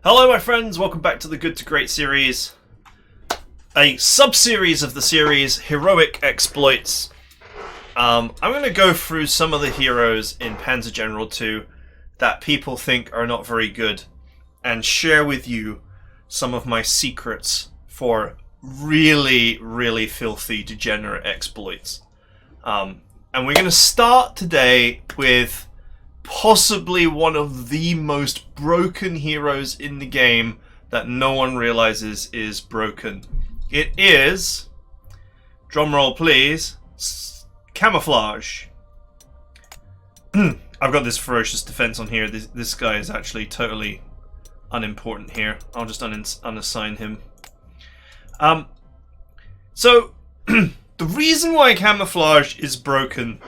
Hello my friends, welcome back to the Good to Great series. A sub-series of the series, Heroic Exploits. I'm going to go through some of the heroes in Panzer General 2 that people think are not very good and share with you some of my secrets for really filthy, degenerate exploits. And we're going to start today with possibly one of the most broken heroes in the game that no one realizes is broken. It is, drumroll please, Camouflage. I've got this ferocious defense on here. This guy is actually totally unimportant here. I'll just unassign him. So the reason why Camouflage is broken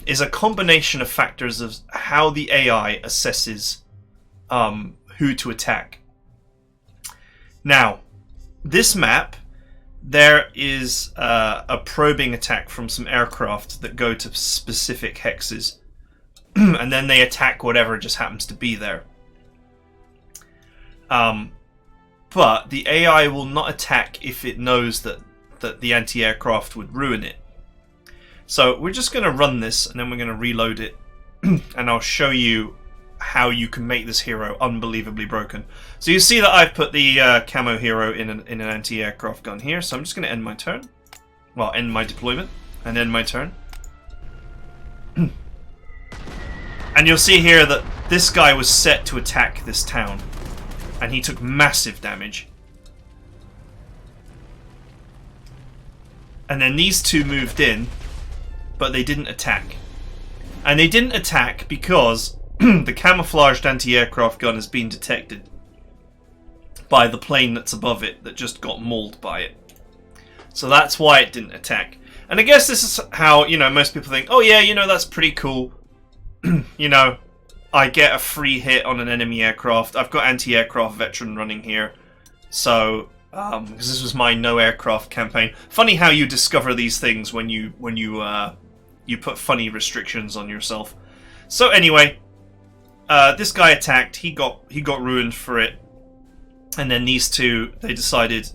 is a combination of factors of how the AI assesses who to attack. Now, this map, there is a probing attack from some aircraft that go to specific hexes, and then they attack whatever just happens to be there. But the AI will not attack if it knows that the anti-aircraft would ruin it. So we're just going to run this and then we're going to reload it and I'll show you how you can make this hero unbelievably broken. So you see that I've put the camo hero in an anti-aircraft gun here, so I'm just going to end my turn. Well, end my deployment and end my turn. And you'll see here that this guy was set to attack this town and he took massive damage. And then these two moved in, but they didn't attack. And they didn't attack because the camouflaged anti-aircraft gun has been detected by the plane that's above it that just got mauled by it. So that's why it didn't attack. And I guess this is how, most people think, oh yeah, that's pretty cool. I get a free hit on an enemy aircraft. I've got anti-aircraft veteran running here. So, because this was my no aircraft campaign. Funny how you discover these things when you put funny restrictions on yourself. So anyway, this guy attacked. He got ruined for it, and then these two, they decided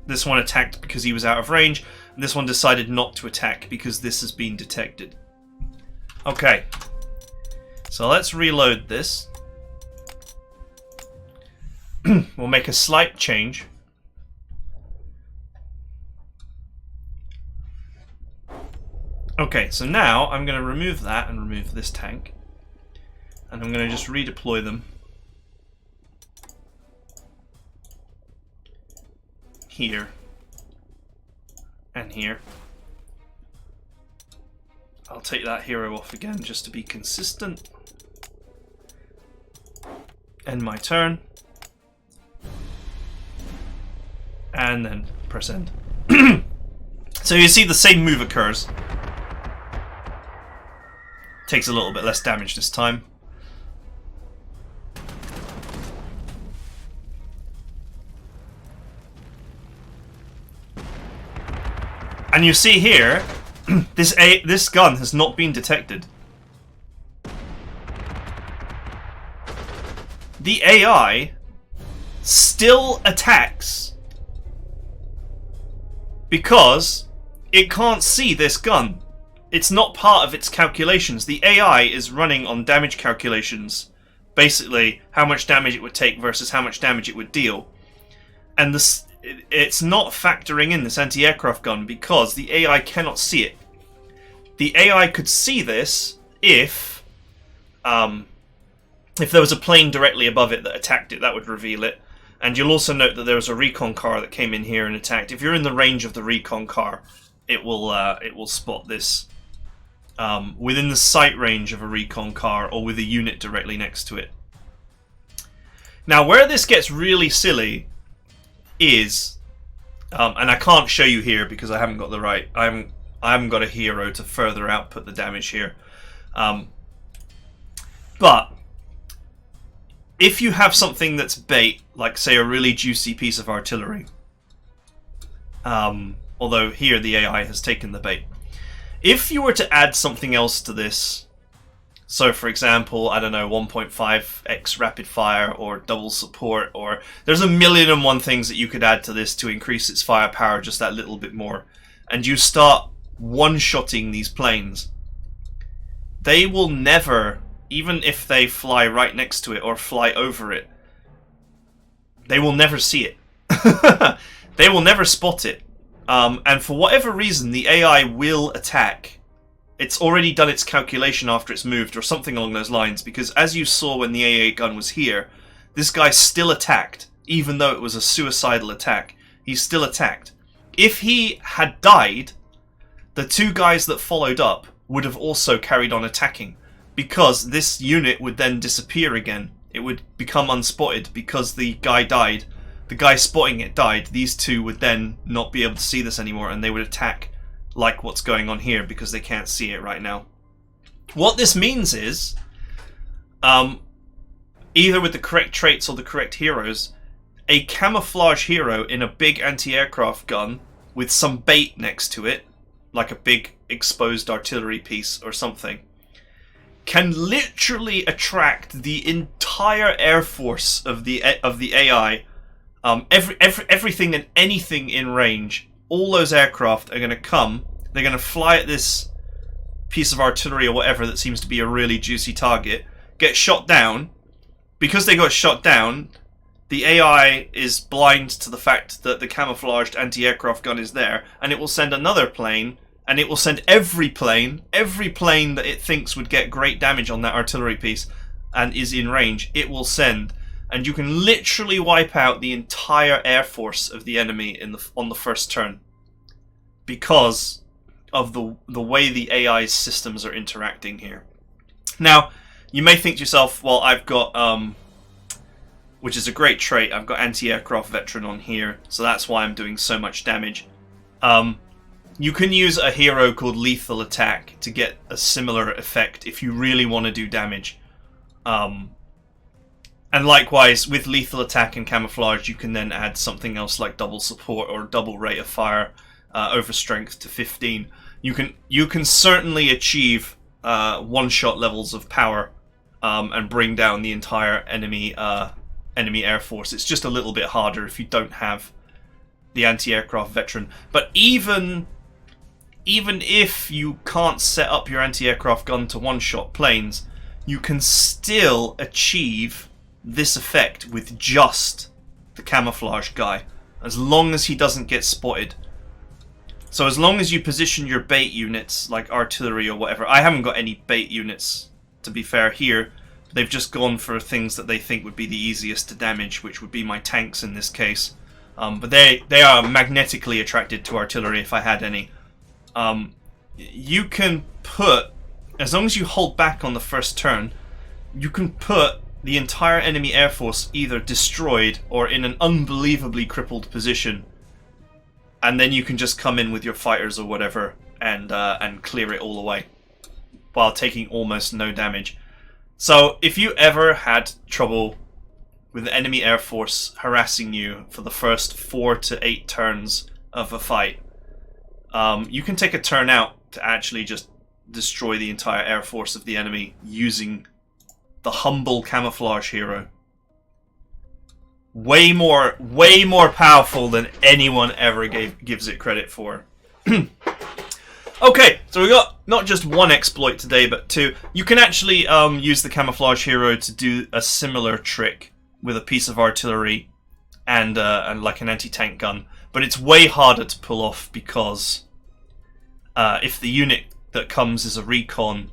this one attacked because he was out of range, and this one decided not to attack because this has been detected. Okay, so let's reload this. We'll make a slight change. Okay, so now I'm going to remove that and remove this tank. And I'm going to just redeploy them here and here. I'll take that hero off again just to be consistent. End my turn. And then press end. So you see the same move occurs. Takes a little bit less damage this time. And you see here, this gun has not been detected. The AI still attacks because it can't see this gun. It's not part of its calculations. The AI is running on damage calculations. Basically, how much damage it would take versus how much damage it would deal. And it's not factoring in this anti-aircraft gun because the AI cannot see it. The AI could see this if there was a plane directly above it that attacked it. That would reveal it. And you'll also note that there was a recon car that came in here and attacked. If you're in the range of the recon car, it will spot this. Within the sight range of a recon car or with a unit directly next to it. Now where this gets really silly is, and I can't show you here because I haven't got the right, I haven't got a hero to further output the damage here. But if you have something that's bait, like say a really juicy piece of artillery, although here the AI has taken the bait. If you were to add something else to this, So, for example, I don't know, 1.5x rapid fire or double support, or there's a million and one things that you could add to this to increase its firepower just that little bit more. And you start one-shotting these planes. They will never, even if they fly right next to it or fly over it, they will never see it. They will never spot it. And for whatever reason, the AI will attack. It's already done its calculation after it's moved, or something along those lines, because as you saw when the AA gun was here, this guy still attacked, even though it was a suicidal attack. He still attacked. If he had died, the two guys that followed up would have also carried on attacking, because this unit would then disappear again. It would become unspotted because the guy died. The guy spotting it died. These two would then not be able to see this anymore, and they would attack like what's going on here because they can't see it right now. What this means is, either with the correct traits or the correct heroes, a camouflage hero in a big anti-aircraft gun with some bait next to it, like a big exposed artillery piece or something, can literally attract the entire air force of the AI. Everything and anything in range. All those aircraft are going to come, they're going to fly at this piece of artillery or whatever that seems to be a really juicy target, get shot down. Because they got shot down, the AI is blind to the fact that the camouflaged anti-aircraft gun is there, and it will send another plane, and it will send every plane that it thinks would get great damage on that artillery piece and is in range, it will send. And you can literally wipe out the entire air force of the enemy on the first turn, because of the way the AI's systems are interacting here. Now, you may think to yourself, well, I've got, which is a great trait, I've got anti-aircraft veteran on here, so that's why I'm doing so much damage. You can use a hero called Lethal Attack to get a similar effect if you really want to do damage. And likewise, with Lethal Attack and Camouflage, you can then add something else like double support or double rate of fire over strength to 15. You can certainly achieve one-shot levels of power and bring down the entire enemy air force. It's just a little bit harder if you don't have the anti-aircraft veteran. But even if you can't set up your anti-aircraft gun to one-shot planes, you can still achieve this effect with just the camouflage guy, as long as he doesn't get spotted. So as long as you position your bait units, like artillery or whatever. I haven't got any bait units, to be fair, here. They've just gone for things that they think would be the easiest to damage, which would be my tanks in this case. But they are magnetically attracted to artillery if I had any. You can put, as long as you hold back on the first turn, you can put the entire enemy air force either destroyed or in an unbelievably crippled position, and then you can just come in with your fighters or whatever and clear it all away while taking almost no damage. So if you ever had trouble with the enemy air force harassing you for the first 4 to 8 turns of a fight, you can take a turn out to actually just destroy the entire air force of the enemy using the humble camouflage hero. Way more powerful than anyone ever gives it credit for. Okay, so we got not just one exploit today, but 2. You can actually use the camouflage hero to do a similar trick with a piece of artillery and like an anti-tank gun, but it's way harder to pull off because if the unit that comes is a recon,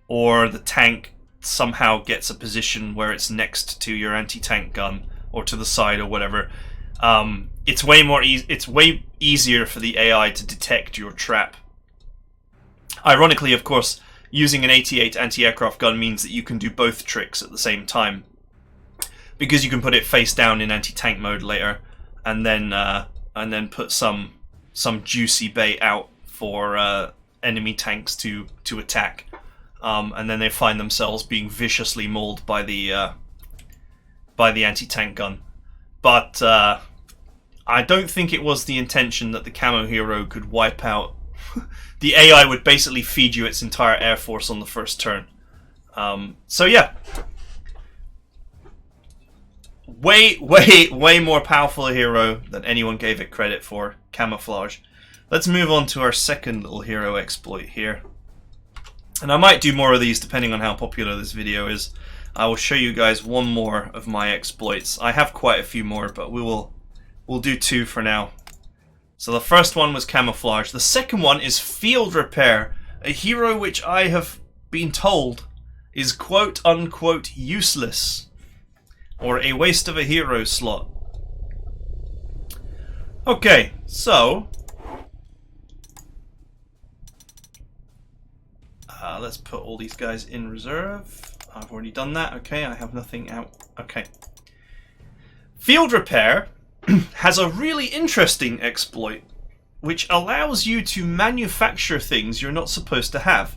or the tank somehow gets a position where it's next to your anti-tank gun or to the side or whatever, it's way easier for the AI to detect your trap. Ironically, of course, using an 88 anti-aircraft gun means that you can do both tricks at the same time, because you can put it face down in anti-tank mode later, and then put some juicy bait out for enemy tanks to attack. And then they find themselves being viciously mauled by the anti-tank gun. But I don't think it was the intention that the camo hero could wipe out. The AI would basically feed you its entire air force on the first turn. So yeah, way more powerful a hero than anyone gave it credit for. Camouflage. Let's move on to our second little hero exploit here. And I might do more of these depending on how popular this video is. I will show you guys one more of my exploits. I have quite a few more, but we'll do two for now. So the first one was camouflage. The second one is field repair, a hero which I have been told is quote unquote useless, or a waste of a hero slot. Okay, so let's put all these guys in reserve. I've already done that. Okay, I have nothing out. Okay. Field repair has a really interesting exploit which allows you to manufacture things you're not supposed to have.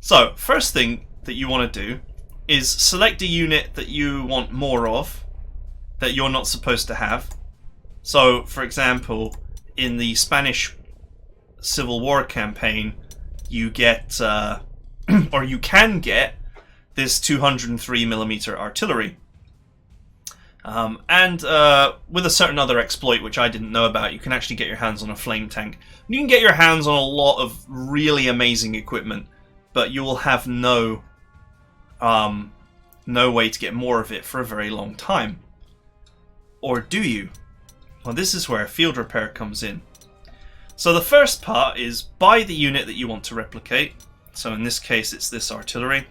So, first thing that you want to do is select a unit that you want more of, that you're not supposed to have. So, for example, in the Spanish Civil War campaign, you get, or you can get, this 203mm artillery. And with a certain other exploit, which I didn't know about, you can actually get your hands on a flame tank. You can get your hands on a lot of really amazing equipment, but you will have no way to get more of it for a very long time. Or do you? Well, this is where field repair comes in. So the first part is buy the unit that you want to replicate. So in this case, it's this artillery.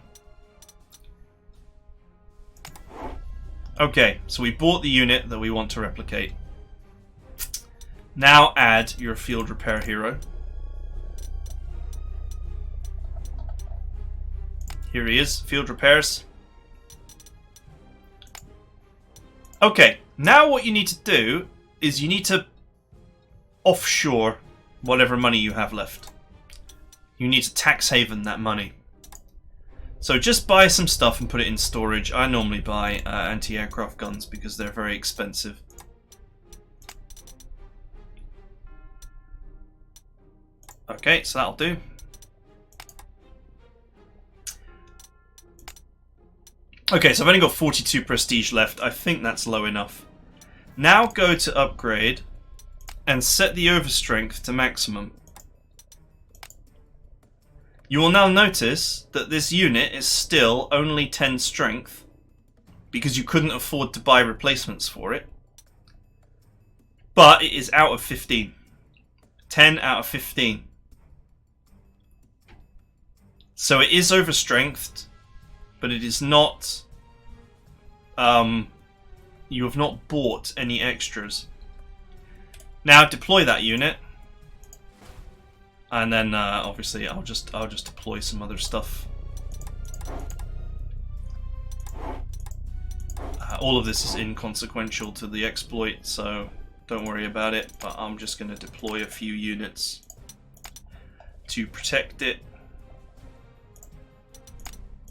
Okay, so we bought the unit that we want to replicate. Now add your field repair hero. Here he is, field repairs. Okay, now what you need to do is you need to offshore whatever money you have left. You need to tax haven that money. So just buy some stuff and put it in storage. I normally buy anti-aircraft guns because they're very expensive. Okay, so that'll do. Okay, so I've only got 42 prestige left. I think that's low enough. Now go to upgrade and set the overstrength to maximum. You will now notice that this unit is still only 10 strength because you couldn't afford to buy replacements for it. But it is out of 15. 10 out of 15. So it is overstrengthed, but it is not... you have not bought any extras. Now deploy that unit. And then obviously I'll just deploy some other stuff. All of this is inconsequential to the exploit, so don't worry about it. But I'm just going to deploy a few units to protect it,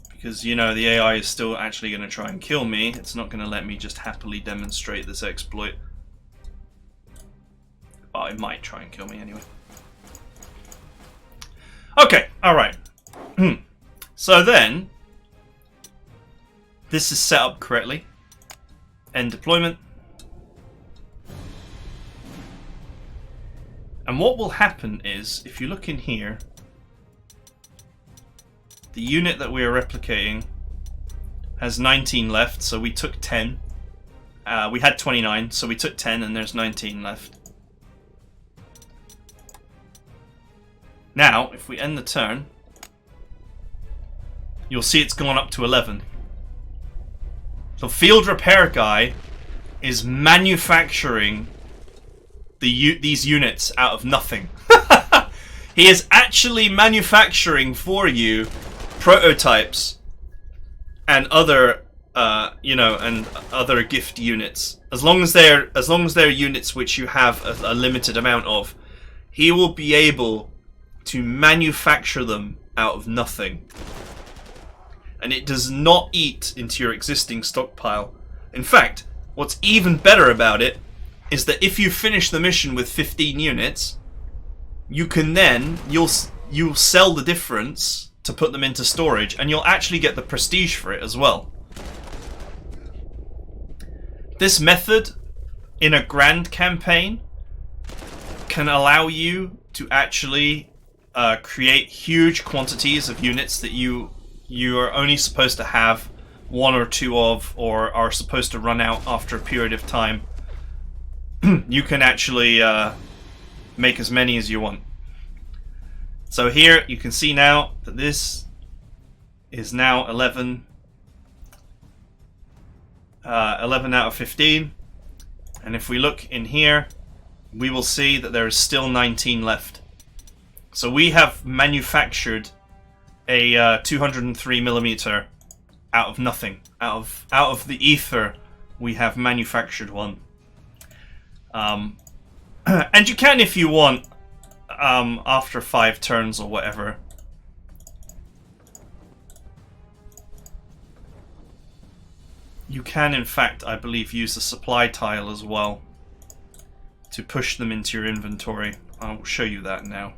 because you know the AI is still actually going to try and kill me. It's not going to let me just happily demonstrate this exploit. Oh, it might try and kill me anyway. Okay, alright. So then, this is set up correctly. End deployment. And what will happen is, if you look in here, the unit that we are replicating has 19 left, so we took 10. We had 29, so we took 10 and there's 19 left. Now, if we end the turn, you'll see it's gone up to 11. The field repair guy is manufacturing these units out of nothing. He is actually manufacturing for you prototypes and other, and other gift units. As long as they're units which you have a limited amount of, he will be able to manufacture them out of nothing. And it does not eat into your existing stockpile. In fact, what's even better about it is that if you finish the mission with 15 units, you can then, you'll sell the difference to put them into storage, and you'll actually get the prestige for it as well. This method in a grand campaign can allow you to actually create huge quantities of units that you are only supposed to have one or two of, or are supposed to run out after a period of time. You can actually make as many as you want. So here you can see now that this is now 11 out of 15, and if we look in here, we will see that there is still 19 left. So we have manufactured a 203mm out of nothing. Out of the ether, we have manufactured one. And you can, if you want, after 5 turns or whatever, you can in fact, I believe, use the supply tile as well to push them into your inventory. I will show you that now.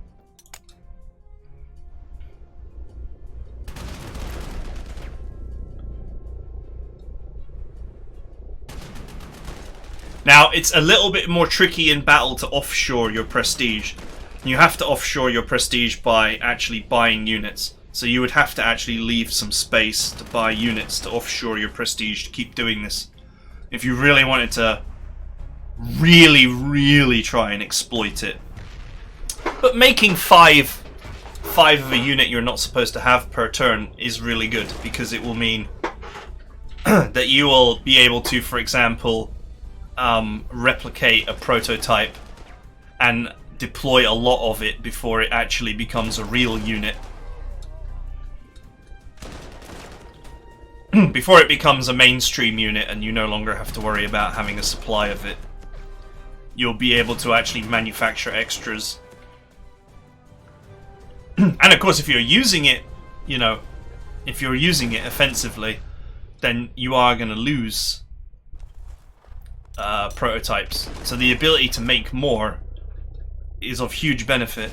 Now, it's a little bit more tricky in battle to offshore your prestige. You have to offshore your prestige by actually buying units. So you would have to actually leave some space to buy units to offshore your prestige to keep doing this. If you really wanted to really try and exploit it. But making five of a unit you're not supposed to have per turn is really good, because it will mean that you will be able to, for example, replicate a prototype and deploy a lot of it before it actually becomes a real unit. Before it becomes a mainstream unit and you no longer have to worry about having a supply of it. You'll be able to actually manufacture extras. And of course, if you're using it, you know, if you're using it offensively, then you are going to lose prototypes. So the ability to make more is of huge benefit.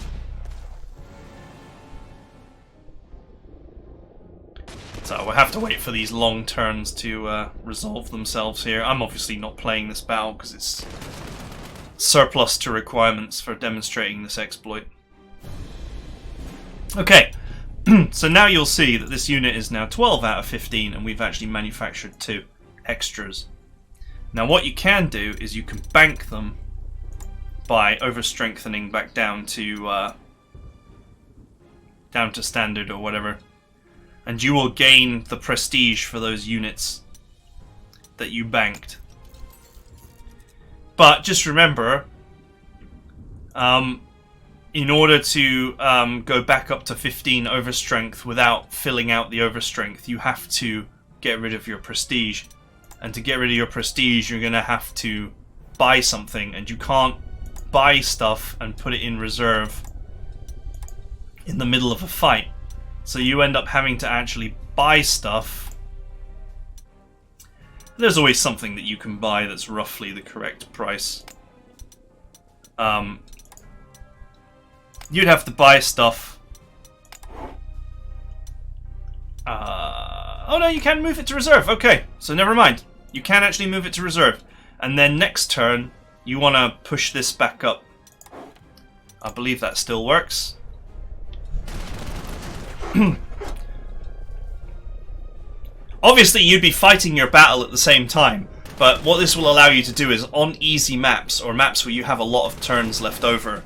So we'll have to wait for these long turns to resolve themselves here. I'm obviously not playing this battle because it's surplus to requirements for demonstrating this exploit. Okay, so now you'll see that this unit is now 12 out of 15 and we've actually manufactured 2 extras. Now what you can do is you can bank them by over-strengthening back down to standard or whatever. And you will gain the prestige for those units that you banked. But just remember, in order to go back up to 15 overstrength without filling out the overstrength, you have to get rid of your prestige. And to get rid of your prestige, you're going to have to buy something, and you can't buy stuff and put it in reserve in the middle of a fight. So you end up having to actually buy stuff. There's always something that you can buy that's roughly the correct price. You'd have to buy stuff. Oh no, you can move it to reserve. Okay, so never mind. You can actually move it to reserve. And then next turn, you want to push this back up. I believe that still works. Obviously, you'd be fighting your battle at the same time, but what this will allow you to do is on easy maps, or maps where you have a lot of turns left over,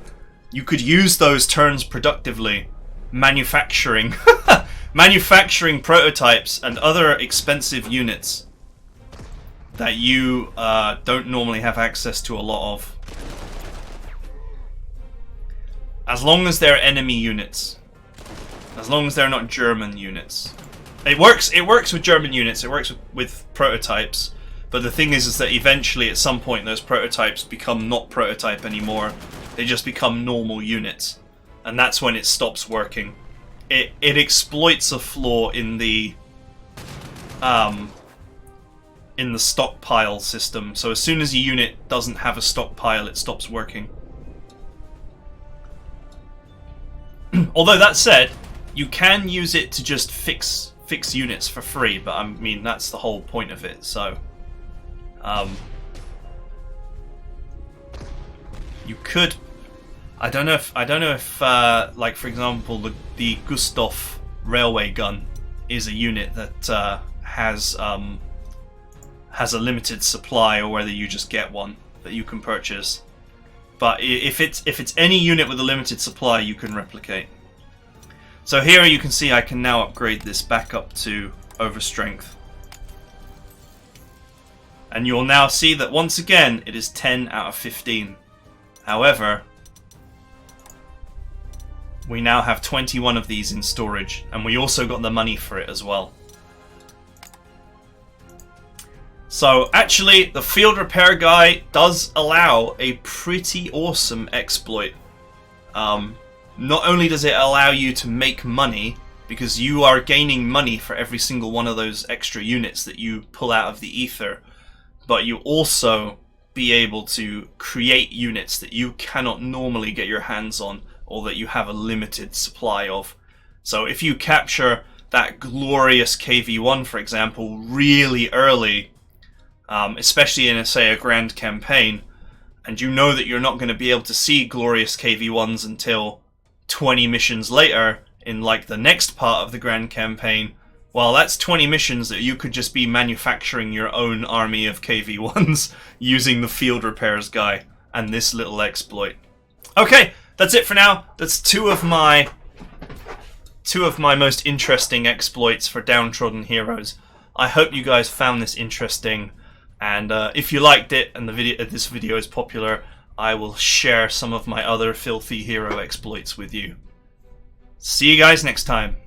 you could use those turns productively, manufacturing manufacturing prototypes and other expensive units that you don't normally have access to a lot of. As long as they're enemy units. As long as they're not German units. It works with German units, it works with prototypes, but the thing is that eventually at some point those prototypes become not prototype anymore. They just become normal units. And that's when it stops working. It exploits a flaw in the stockpile system. So as soon as a unit doesn't have a stockpile, it stops working. Although that said, You can use it to just fix units for free, but I mean that's the whole point of it. So, you could. I don't know if like for example the Gustav railway gun is a unit that has a limited supply, or whether you just get one that you can purchase. But if it's any unit with a limited supply, you can replicate. So here you can see I can now upgrade this back up to overstrength. And you'll now see that once again it is 10 out of 15. However, we now have 21 of these in storage, and we also got the money for it as well. So actually, the field repair guy does allow a pretty awesome exploit. Not only does it allow you to make money, because you are gaining money for every single one of those extra units that you pull out of the ether, but you also be able to create units that you cannot normally get your hands on, or that you have a limited supply of. So if you capture that glorious KV-1, for example, really early, especially in, say, a grand campaign, and you know that you're not going to be able to see glorious KV-1s until 20 missions later in like the next part of the grand campaign, well, that's 20 missions that you could just be manufacturing your own army of KV-1s using the field repairs guy and this little exploit. Okay, that's it for now. That's two of my most interesting exploits for downtrodden heroes. I hope you guys found this interesting, and if you liked it and this video is popular, I will share some of my other filthy hero exploits with you. See you guys next time.